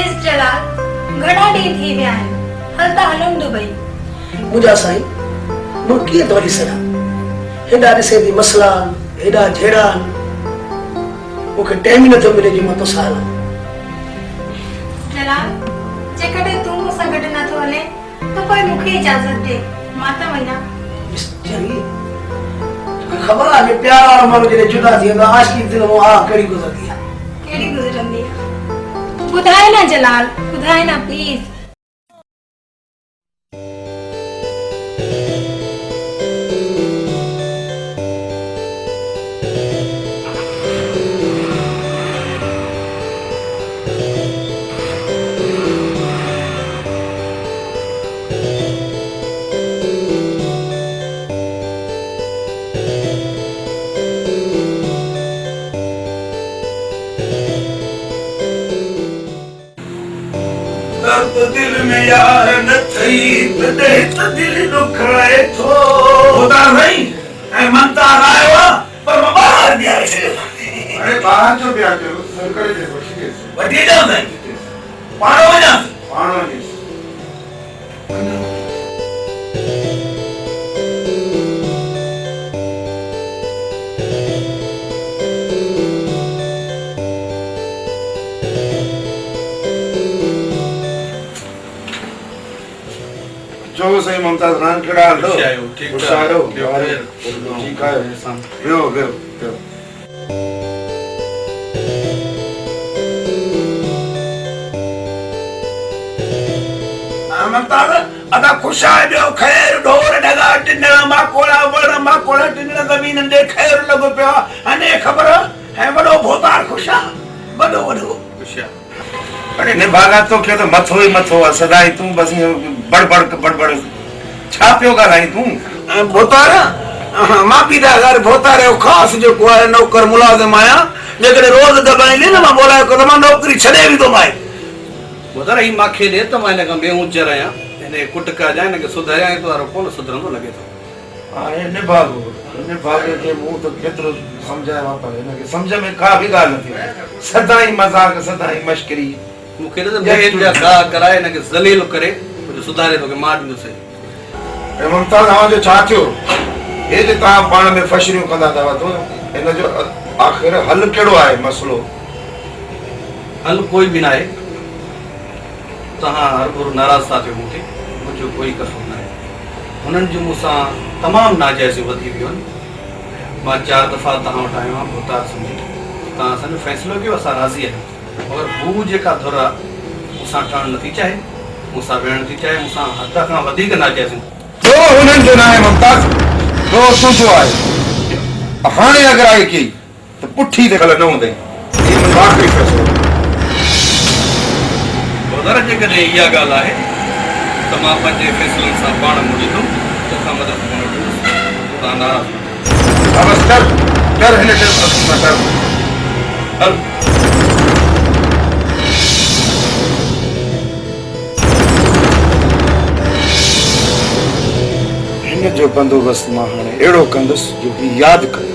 ॾिस जलाल, घणा ॾींहं थी विया आहिनि, हल त हलूं दुबई। मुंहिंजा साईं, मां कीअं तो वठी सघां? हेॾा ॾिसे थी मसला, हेॾा झेड़ा, मूंखे टाइम ई नथो मिले जो मां तोसां हलां। जलाल, जेकॾहिं तूं मूंसां गॾु नथो हले त पोइ मूंखे इजाज़त ॾे, मां त वञा। ख़बर आहे कि प्यार वारा माण्हू जॾहिं जुदा थी वेंदा आशिकी दिलि मां कहिड़ी गुज़रंदी आहे। कहिड़ी गुज़रंदी आहे? ॿुधाए न जलाल, ॿुधाए न प्लीज़। दिल में यार न थई तॾे त दिल दुखड़े थो होता नहीं ऐं मंतार आयो आहे पर मां ॿाहिरि बीहारे छॾियो। अरे ॿाहिरि छो बीहारे छॾियो? सरकारी जे वठी ॾियो साईं, पाण वञां पाण वञी। जो सही मुमताज रान केड़ा लो ठीक सारो ठीक है बियो मुमताज अदा खुश है बियो खैर ढोर डगा टिंडा माकोला वण माकोला टिंडा जमीन दे खैर लगो पियो अने खबर है बड़ो भोतार खुशा बड़ो खुशा। अरे निभागा तो के तो मथो ही मथो सदाई तू बस बड़बड़ छा पियो गालाई तू भोतारा मां भी दा घर भोतारे खास जो को है नौकर मुलाजिम आया जेकरे रोज दबाई ले ना मां बोला को मां नौकरी छड़े भी तो माए भोतारा ही माखे दे तो मैंने का मैं ऊंचा रहा ने कुटका जाए ने के सुधारिया तो आरो कोन सुधरंदो लगे तो हां निभागे के मुंह तो केतरो समझाए वापर ने के समझ में का भी गाल नहीं सदाई मजाक सदाई मश्करी मुखे तो मैं जा गा कराए न के जलील करे तो सुधारे तो के मार दो से ए मुमताज हां जो चाचो ये जे ता पाण में फशरियो कंदा था तो इन जो आखिर हल केड़ो आए मसलो हल कोई भी ना है तहां हर गुरु नाराज था थे मुखे मुझे कोई कसर ना है उनन जो मुसा तमाम नाजायज वधी वियो मां 4 दफा तहां उठायो भोतार समझी तहां सन फैसलो के असा राजी है और वो जेका धुरा मुसा ठण नथी चाहे मुसा वेण थी चाहे मुसा हद का वधिक नाजायज तो हुनन जो ना है मुमताज तो तुझो आए हाने अगर आए की तो पुठी ते गल न होंदे ये मन आखिरी फैसलो बोदर जे कदे या गाल है तमा पंजे फैसलन सा पाण मुड़ी तो तोखा मदद कोन ता नाराज बस कर हिने ते कर हल जो बंदोबस्त मां हाणे एड़ो कंदुसि जो ही यादि करे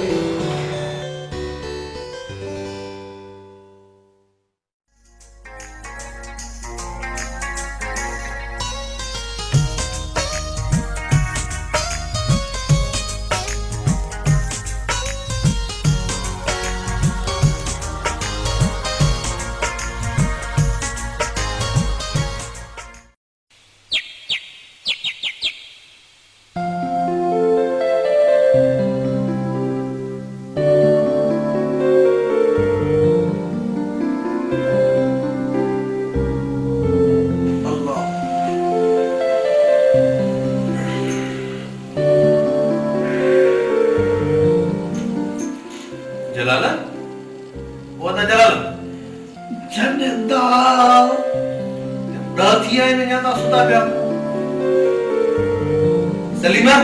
सलीमा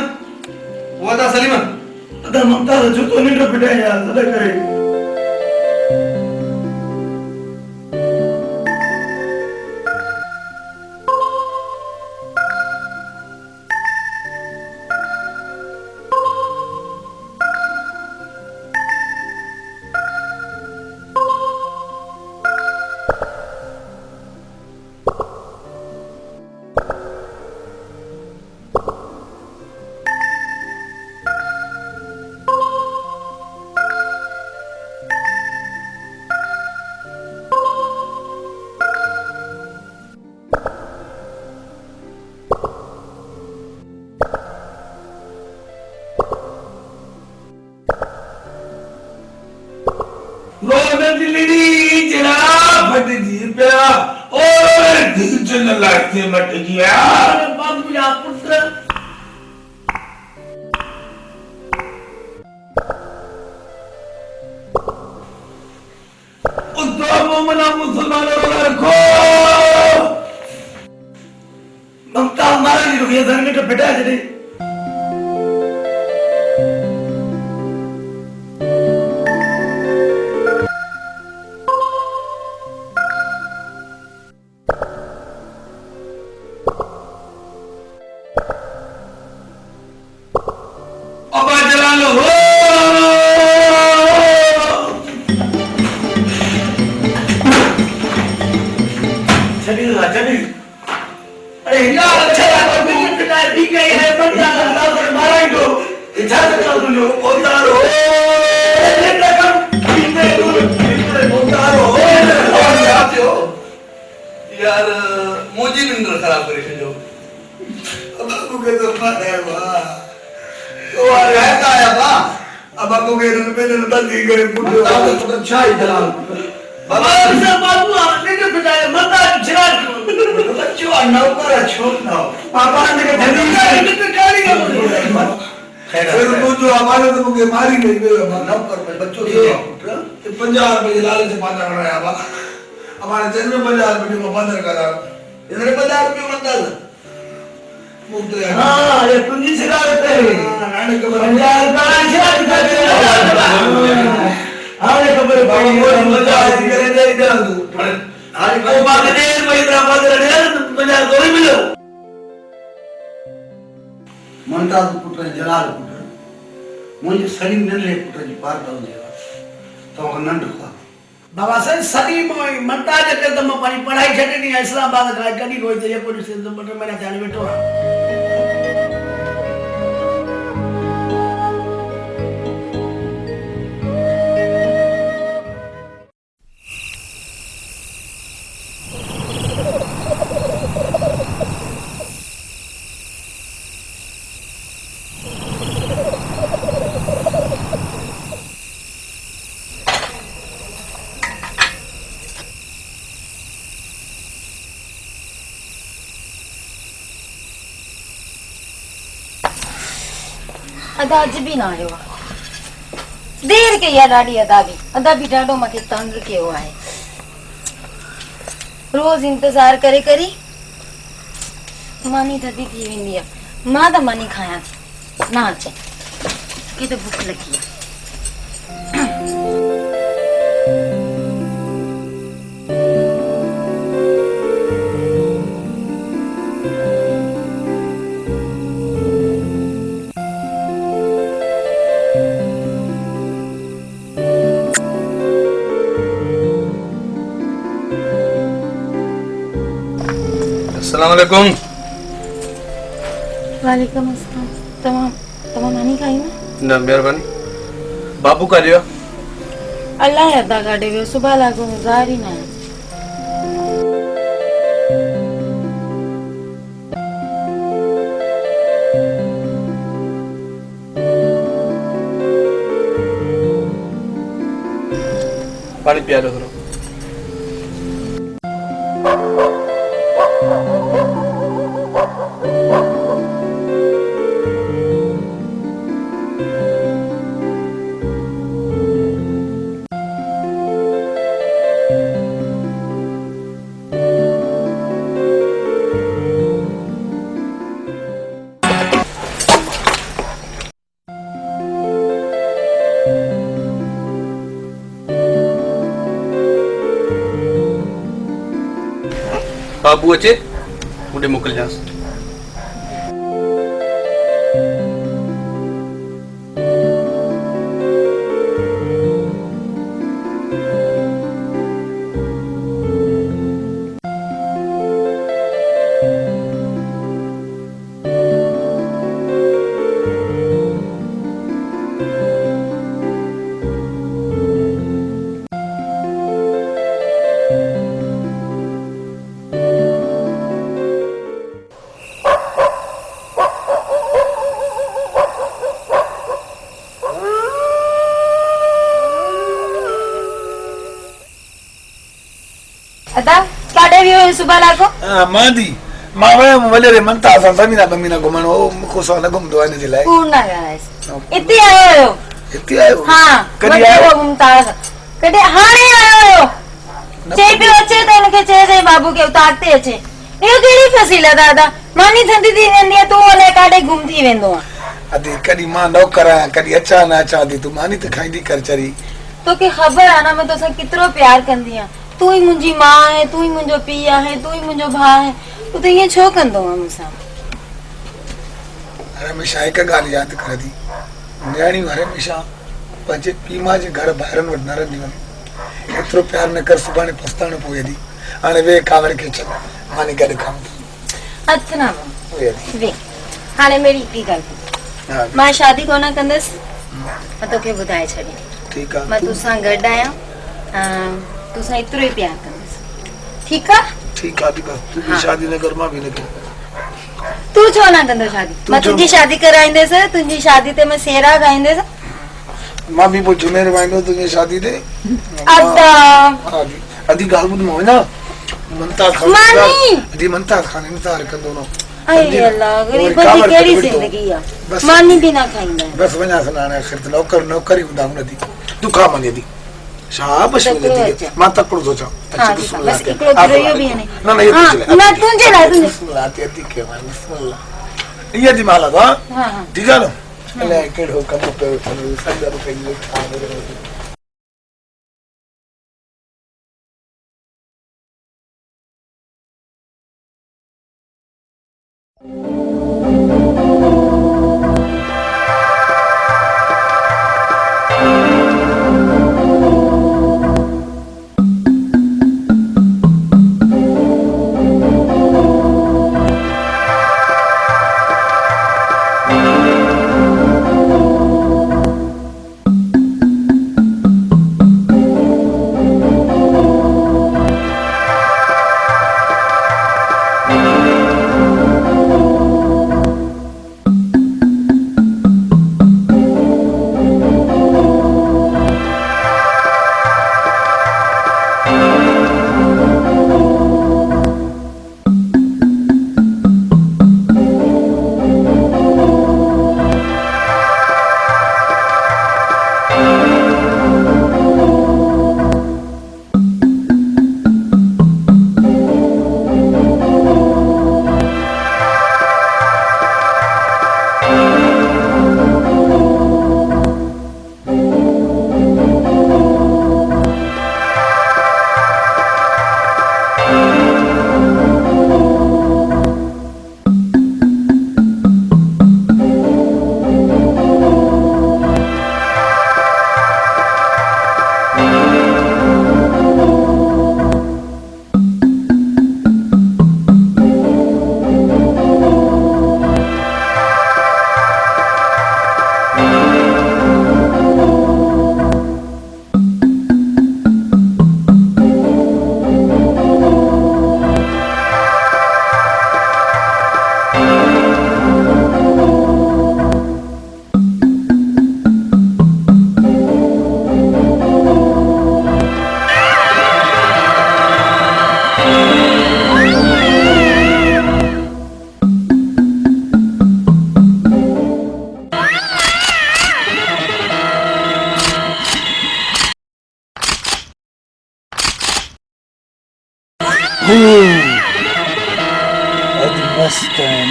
वो था सलीमा अदा मुमताज जो तो निंड पिटा यार सदा करे ओए दिल लगते मट गया बाबू या पुत्र मना मुसलमानों को ममता मारा नहीं रुकिए धरने का बेटा है जी अब जलाल हो अरे यार अच्छा लगा मुझे पिता ठीक है बंदा कर मारेंगे इजाजत कर दो उतारो ले तक पीने दो उतारो जाते हो यार मुझे निंद्र खराब करे जो अब आपको के तो मत है वाह तो रहता है बा अब आपको के रन पे बंदी करे तो अच्छा ही दलाल बाबा सब बाबू आपने जो बताया मता छिड़ा बच्चों नौकर छोड़ ना पापा ने के धनी का गाड़ी का फिर वो जो हमारे तो मुझे मारी नहीं गई नौकर पे बच्चों ये 50 रुपए लाले से पाता रहा है बाबा हमारे जन्म 50 रुपए को बंद करा इधर 50 रुपए बनता है मुफ्त है हां ये पुंजी से करते हैं रानी के पंजाब का शिरा दिखाते हां ये खबर बाबा बहुत मजा आई करे दे दे आज को बात देर में इतना बात रहे पंजाब तो नहीं मिलो मुमताज पुत्र जलाल पुत्र मुझे सलीम नंढे पुत्र जी पार कर देगा तो नंढ खा बाबा साहब सलीम ममता जे के तम पानी पढ़ाई छटे नहीं इस्लामाबाद का कदी कोई ते पुलिस से बटर मेरा ध्यान बैठो अदा अज भी ना आयो देर के या ॾाढी अदा भी ॾाढो मूंखे तंग कयो आहे रोज इंतजार करे करी मानी थदी थी वेंदी आहे मां त मानी खायां थी ना अचे कि त भूख लगी आहे अस्सलाम वालेकुम वालेकुम अस्सलाम तमाम मानी खाई ना ना मेहरबानी बाबू का लियो अल्लाह अदा काढे वियो सुबह लागो ज़ार ही ना आहे पानी पिया लो थोड़ा बाबू अचे मुझे मोकल जास काटे भी हो सुबह लाको मादी मावे वले रे मनता सा समीना बमीना घुमणो मुको सो न घुमदो आने जे लाए पूर्ण गाइस इत्ती आयो हां कदी आयो मुमताज कदी हाणे आयो चे भी अचे तो इनके चे जे बाबू के उतारते अचे यो केड़ी फसीला दादा मानी थंदी दी वेंदी तू ओने काटे घुमती वेंदो अदी कदी मां नौकर कदी अचा ना अचा दी तू मानी त खाईंदी कर चरी तो के खबर आना मैं तो सा कितरो प्यार कंदी आ तू ही मुंजी मां है तू ही मुंजो पिया है तू ही मुंजो भा है तू तो ये छो कंदो मुसा अरे मैं शायक गाल याद कर दी न्याणी हरे हमेशा पंजे पीमा जे घर बाहरन वड न रंदी एतरो प्यार न कर सुबाने पछताण पोए दी हाने वे कावड़ के चल माने गड खाम अच्छा वे हाने मेरी की गल मां शादी कोना कंदस मैं तो के बुधाए छडी ठीक है मैं तुसा गड आया तुसा इतरो ही प्यार कंदस ठीक है दी बस तू शादी न कर मां भी न कर तू छो ना कंदो शादी मैं तुझी शादी कराइंदे से तुझी शादी ते मैं सेरा गाइंदे से मां भी पो जुमेर वाइनो तुझी शादी दे अदा अदी गाल बुद मोय ना मनता खान मानी अदी मनता खान इंतजार कर दोनों अरे अल्लाह गरीब की केड़ी जिंदगी है मानी भी ना खाइंदा बस वना सनाने आखिर तो नौकर ही हुंदा नदी तू खा मने दी शाबाश मिले मां तकड़ो सोचा हां बस इकड़ो रहियो भी नहीं ना ये तुझे ना तुझे ला तुझे बिस्मिल्लाह ते के बिस्मिल्लाह ये दी माला तो हां ठीक है लो ले केड़ो कम पे संदर पे ये खा मेरे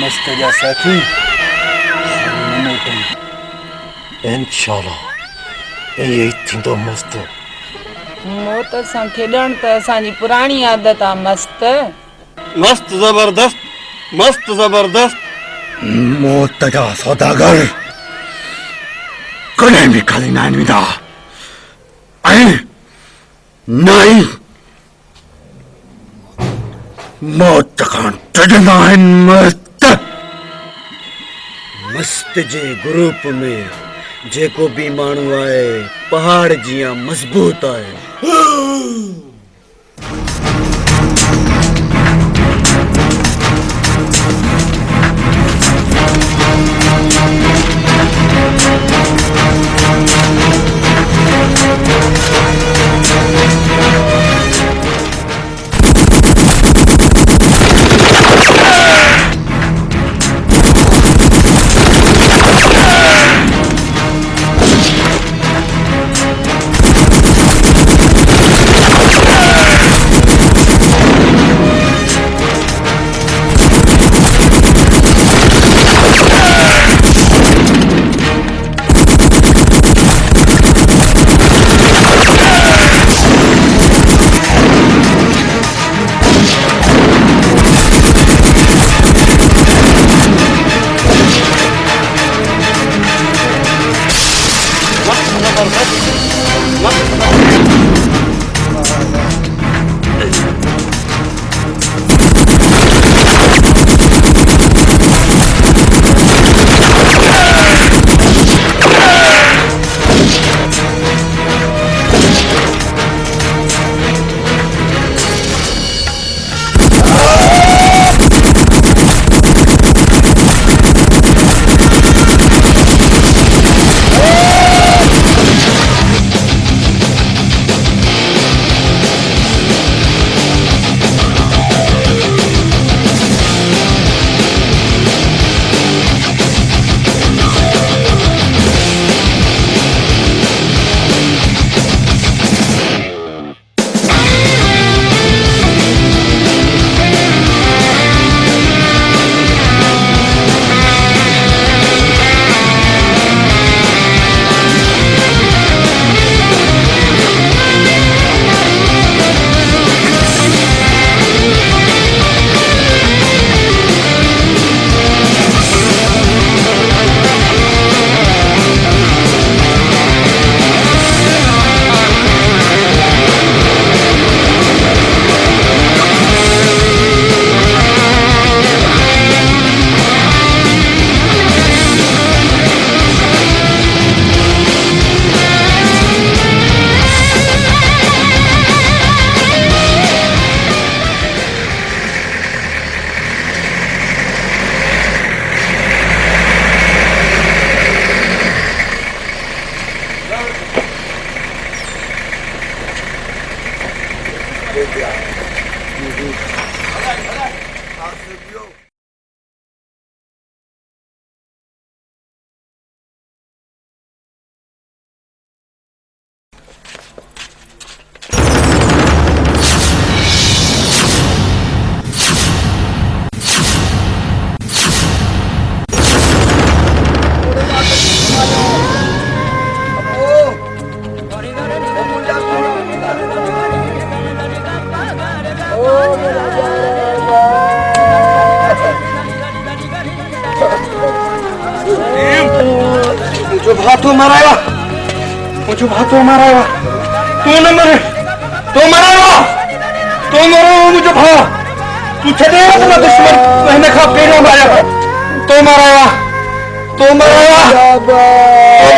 मस्त जा साथी इंशाल्लाह ये थींदो मस्त मौत सां खेॾण त असांजी पुराणी आदत आहे मस्त मस्त जबरदस्त मौत जा सौदागर कॾहिं बि खाली न आहिनि वेंदा ऐं न ई मौत खां डरंदा आहिनि मस्त जे ग्रुप में जेको भी माण्हू आहे पहाड़ जियां मज़बूत आहे मुझे भातों मराया, मुझे भातों मराया, तू न मरे, तो मराया, तो मरो मुझे भा, तू चले अपना दुश्मन, मैंने खा पेड़ा मारा, तो मराया, तो मराया, तो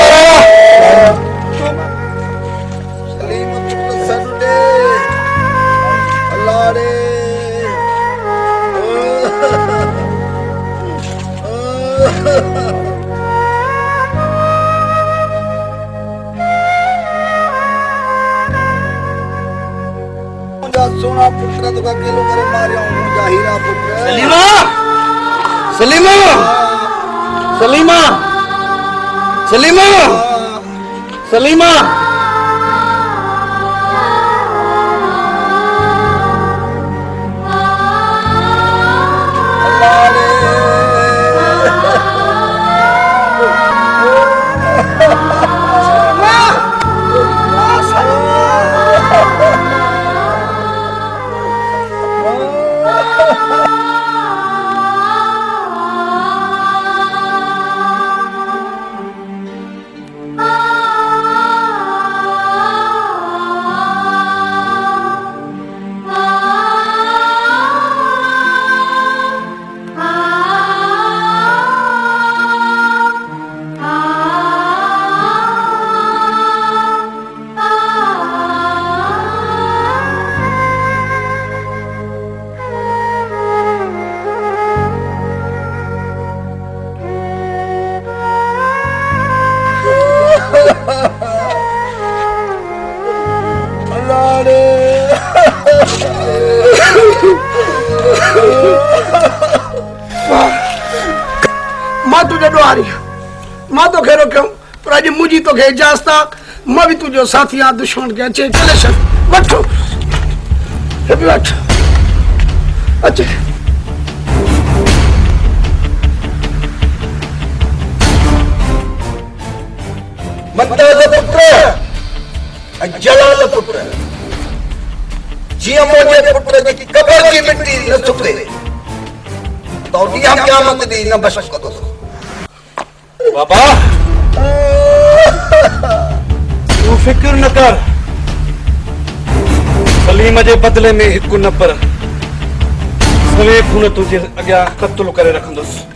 मराया, सलीम सनुडे, अल्लाह रे, सोना पुत्र तो का किलो करे मारिया हूं मुझा हीरा पुत्र सलीमा, सलीमा, सलीमा, सलीमा, सलीमा, अल्लाह रे मां तुझे डुआरी, मां तो खेरो क्यों, पर आज मुझी तो खे इजाजता, मां भी तुझो साथी आ दुश्मन के अचे चले शन, वठो, हे भी वठ, अचे, मुमताज पुत्र, जलाल पुत्र, जिया मोजे पुत्र जी कबर की मिट्टी न सुखे, तो दिया क़यामत दी न बख्श कदो। बाबा, तू फिक्र न कर, सलीम जे बदले में हिकु न पर सवे खून तुझे अॻियां क़त्ल करे रखंदुसि।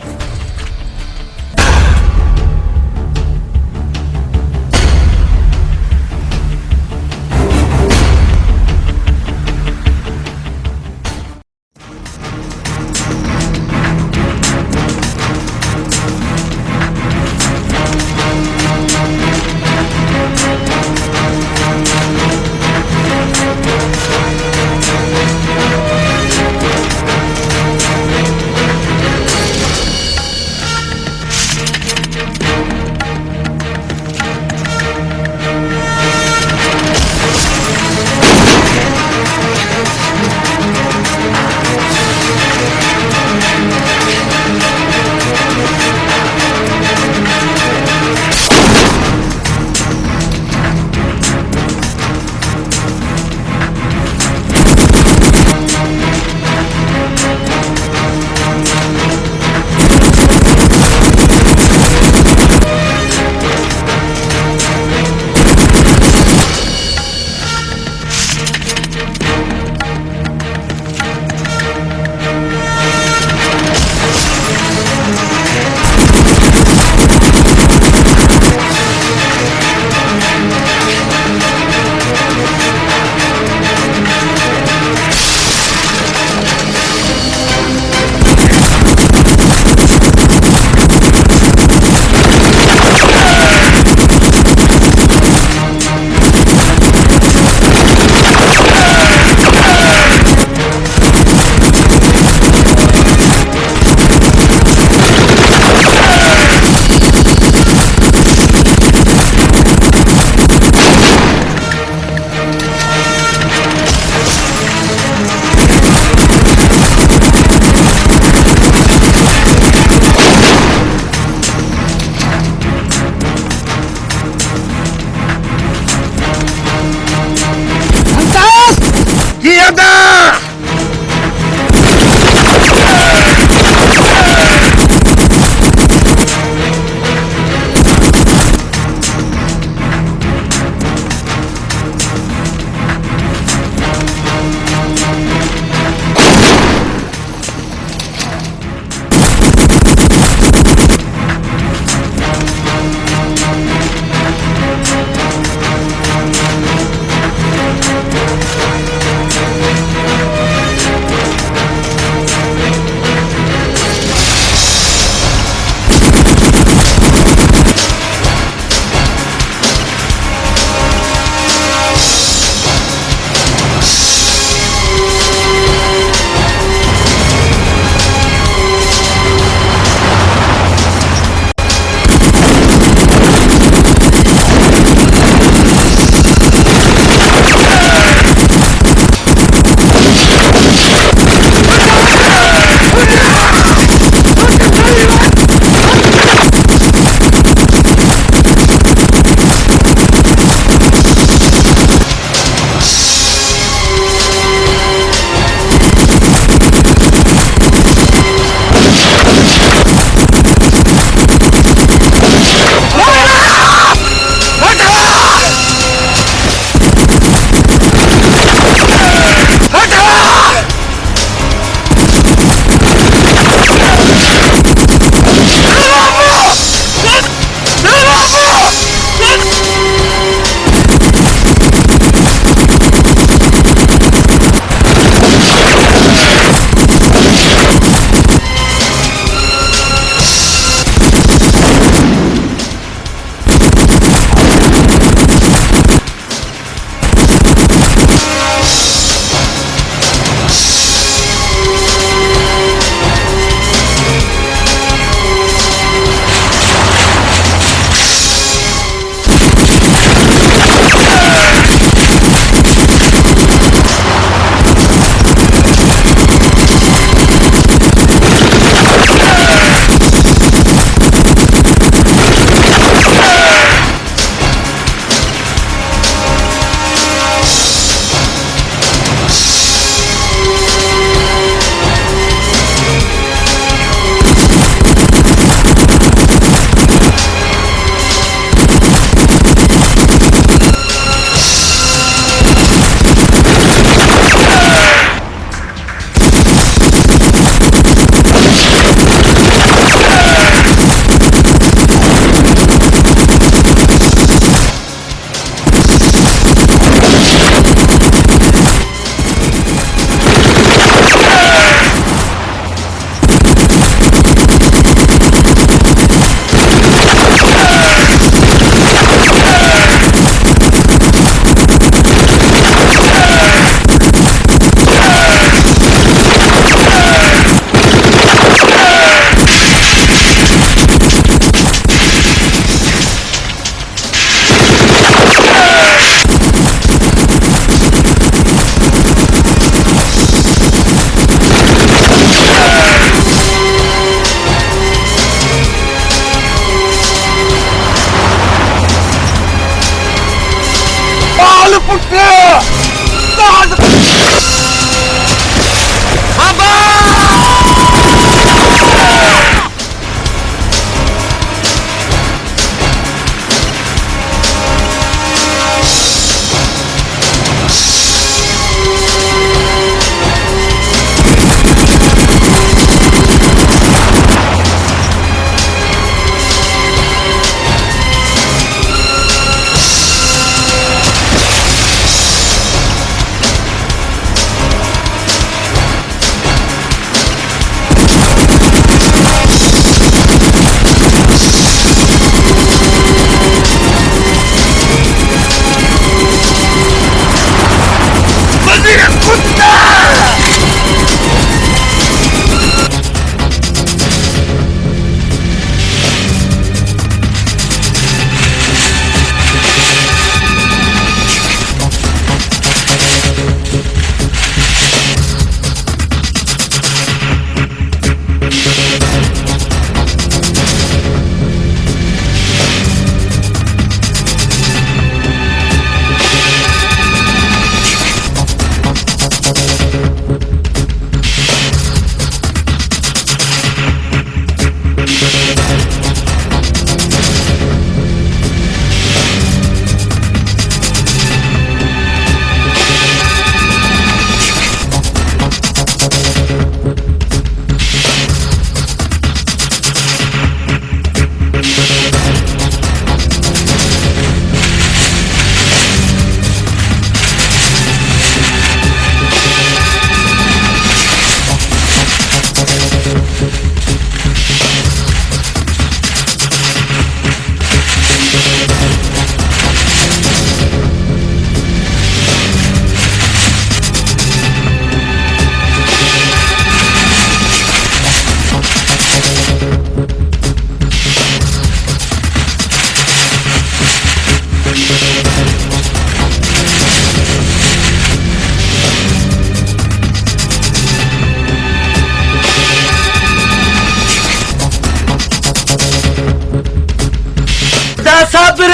साबिर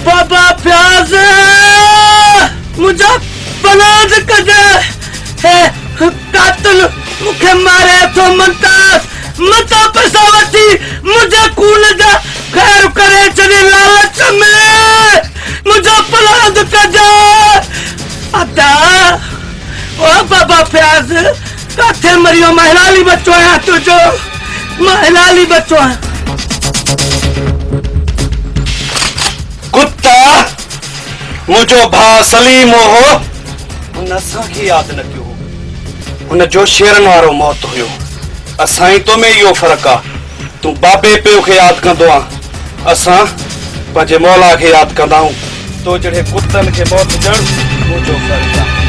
बाबा प्याज मुझे पनाज कदे है कातल मुखे मारे तो मुमताज मता पसावती मुझे कून जा खैर करे चली लालच में मुझे पनाज कदे अदा ओ बाबा प्याज काथे मरियो महिलाली बच्चो है तुझो महिलाली बच्चो है कुत्ता मुझो भा सलीम हो उन असा की याद न क्यों उन जो शेरन वारो मौत हुयो असाई तो में यो फर्क आ तू बाबे पे के याद कंदो आ असा पंजे मौला के याद कंदाऊं तो जड़े कुत्तन के मौत जड़ मुझो फर्क आ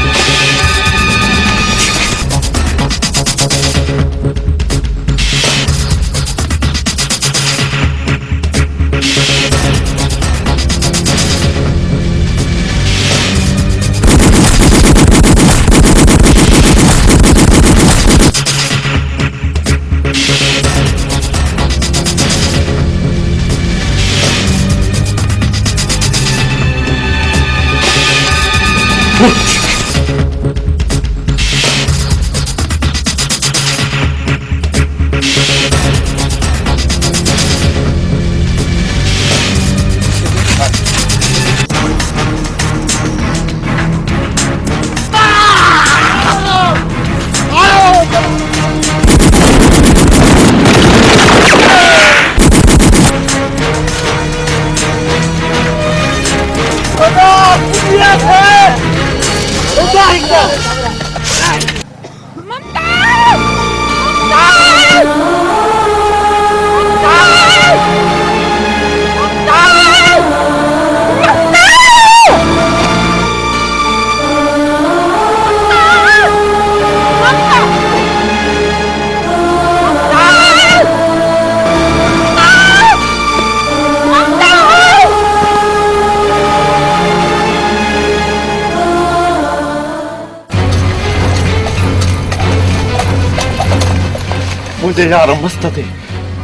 मुझे यार मस्त थे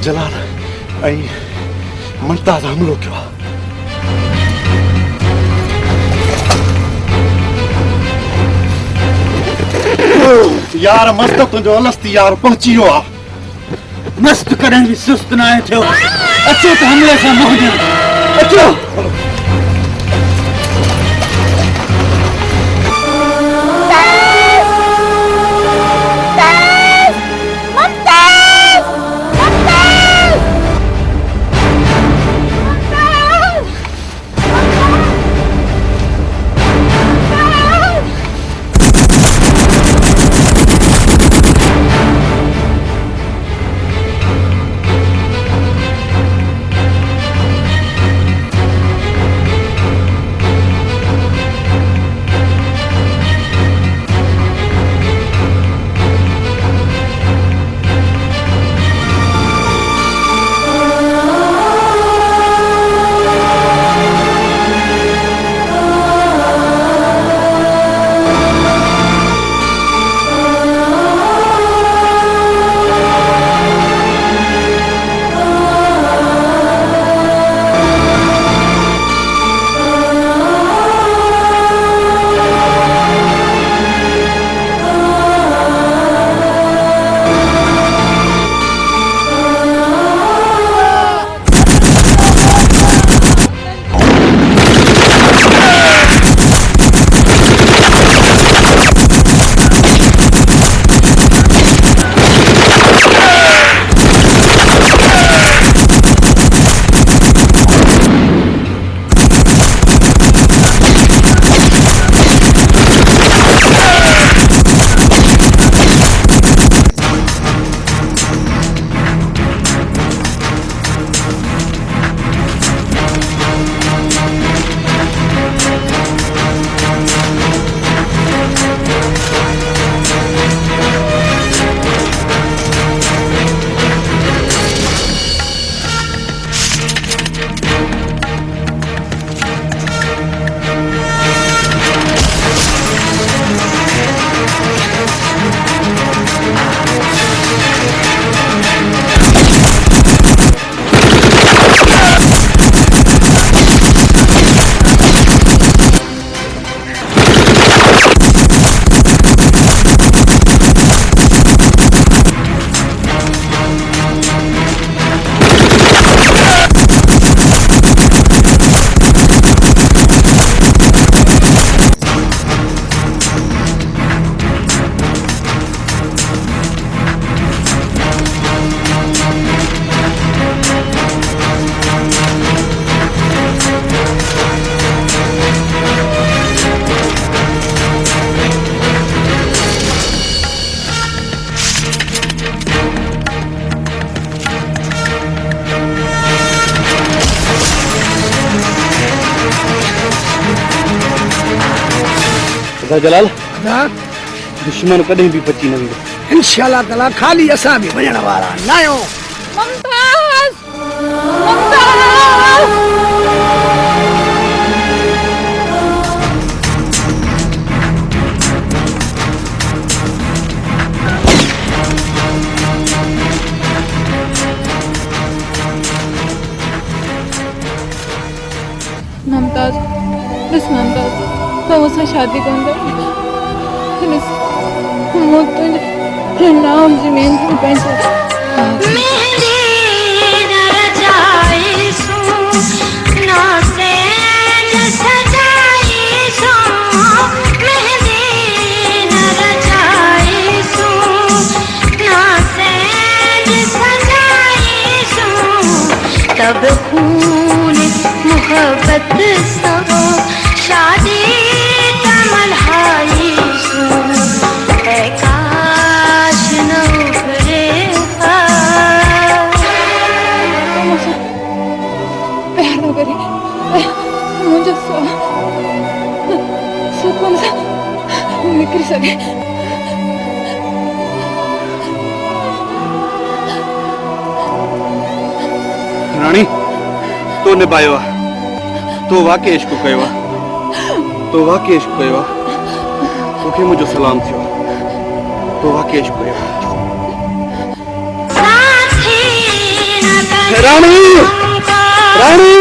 जलाल मुमताज हमलो किया यार मस्त तुझो अलस्ती यार पहुंची हो मस्त करें भी सुस्त ना है थे अच्छो तो हमले से मोहन अच्छो जलाल ना दुश्मन कदम भी बची न वेंदो। इंशाल्लाह ताला खाली असां भी वञण वारा न आहियूं। मुमताज मुमताज मुमताज बस मुमताज तो मुझसे शादी कौन कर बस वो तुझे नाम जमीन पे पैसा तब खून मोहब्बत सब शादी तमलहाई है काश न उभरे प्यार करे मुझे सुकून से निकल सके। रानी तो निभायो आहे, तो वाकई इश्क कयो आहे, तो वाकई इश्क कयो आहे, तोखे मुंहिंजो सलाम थियो आहे, तो वाकई इश्क कयो आहे। रानी रानी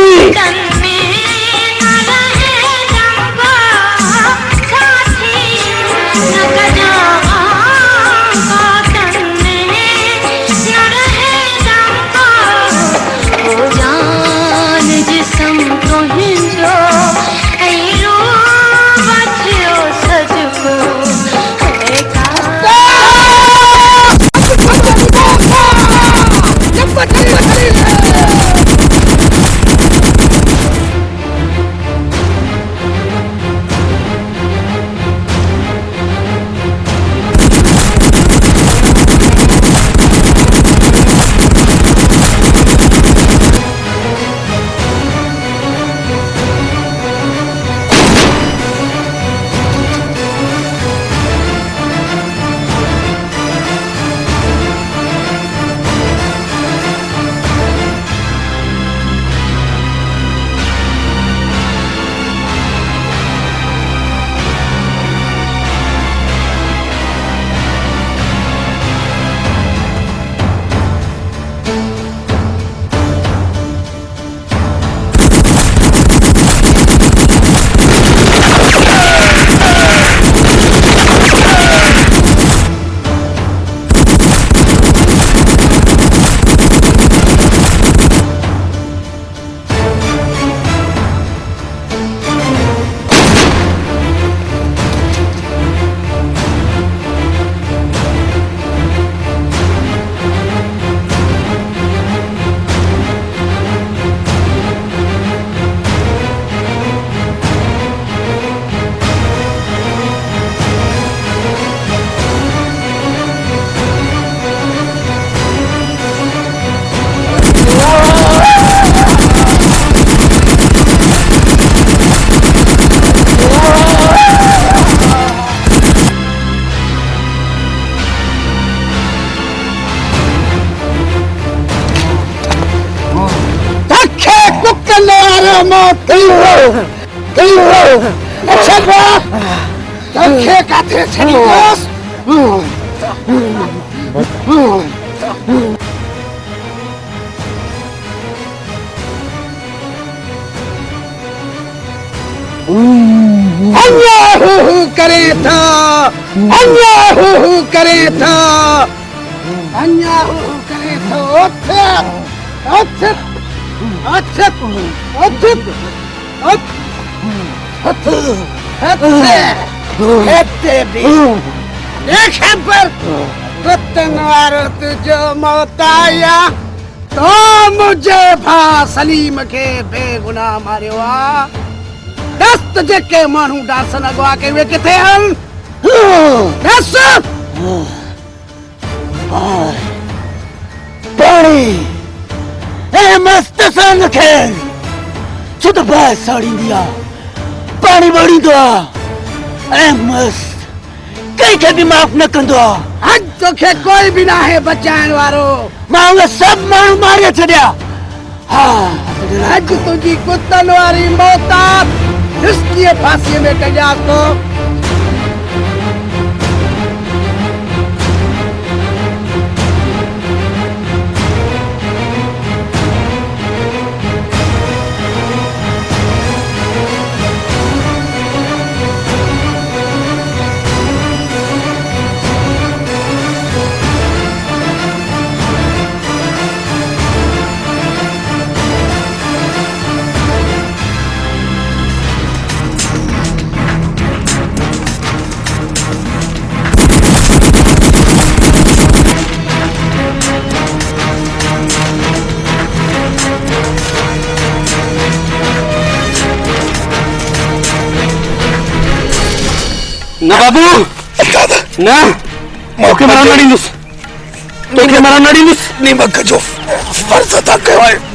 अच्छा तखे काथे छड़ी बस अल्लाह करे था अल्लाह करे था अल्लाह करे था अच्छा अच्छा तुझो मौत आया तो मुझे भा सलीम के बेगुनाह मारियो आ दस्त जेके मानू डासन अगवा के वे किथे हन दस पानी ए मस्त सन खेल छुट बाय साड़ी दिया पानी बड़ी दो ऐं मस्त कंहिंखे बि माफ़ न कंदो अॼु तोखे कोई बि न आहे बचाइण वारो मां उहे सभु माण्हू मारे छॾिया हा अॼु तुंहिंजी कुतनि वारी मोहताब हिस्कीअ फांसीअ में कजां थो ना बाबू ना तोखे मरण न ॾींदुसि तोखे मरण न ॾींदुसि नीमक जो फर्ज़ अदा कयो आहे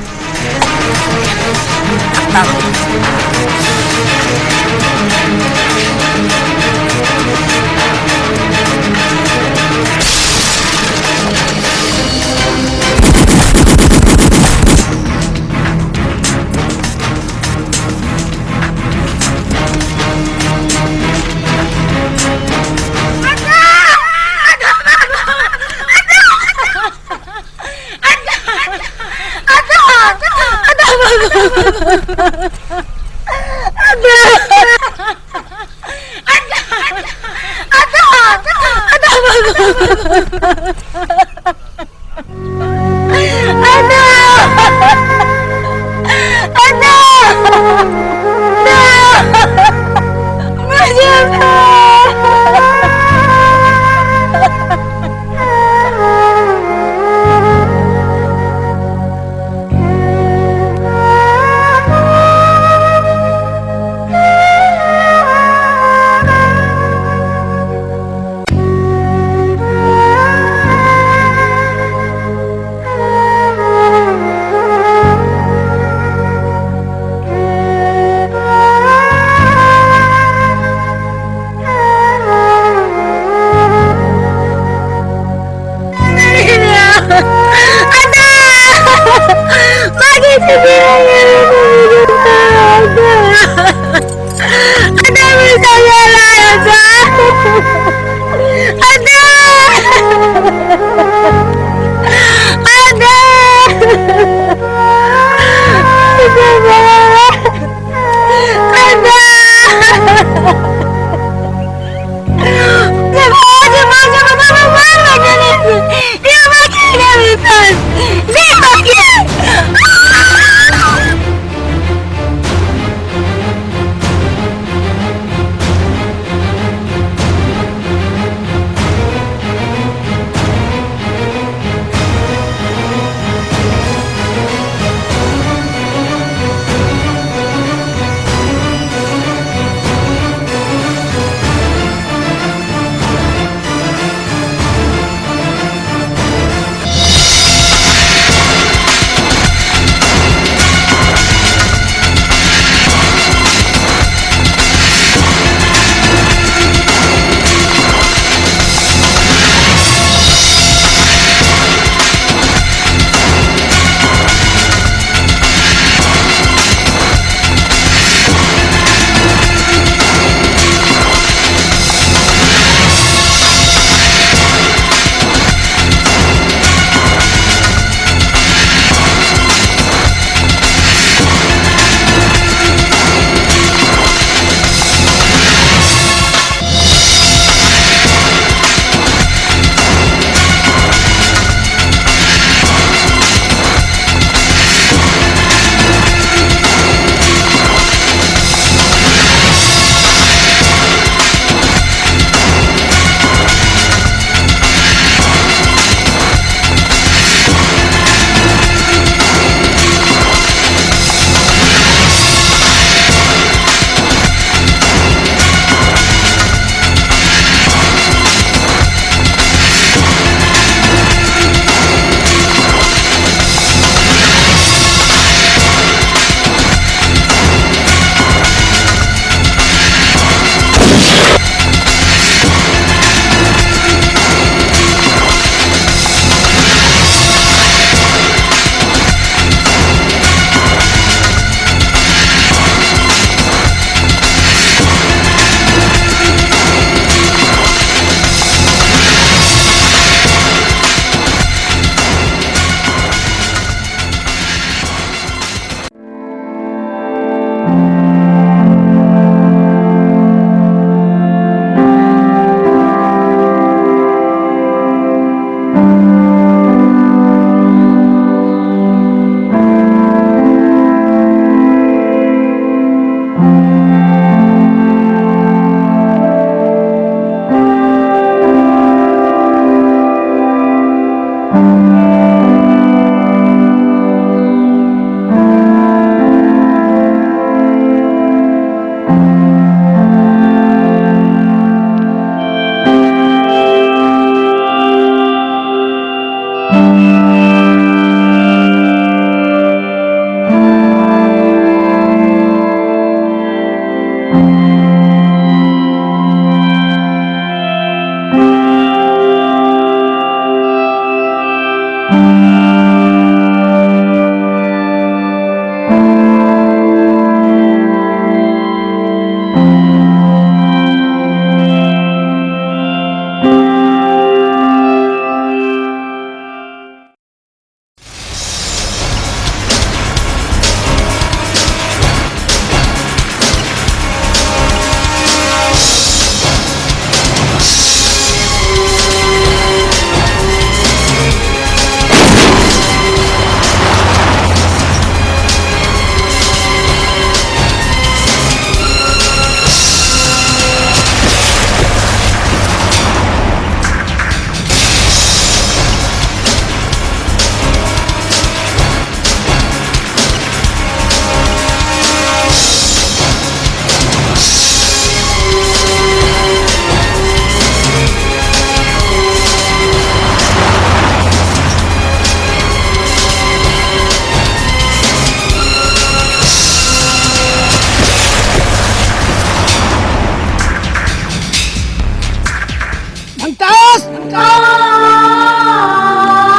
मुमताज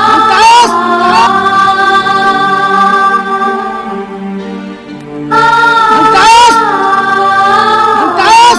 मुमताज मुमताज मुमताज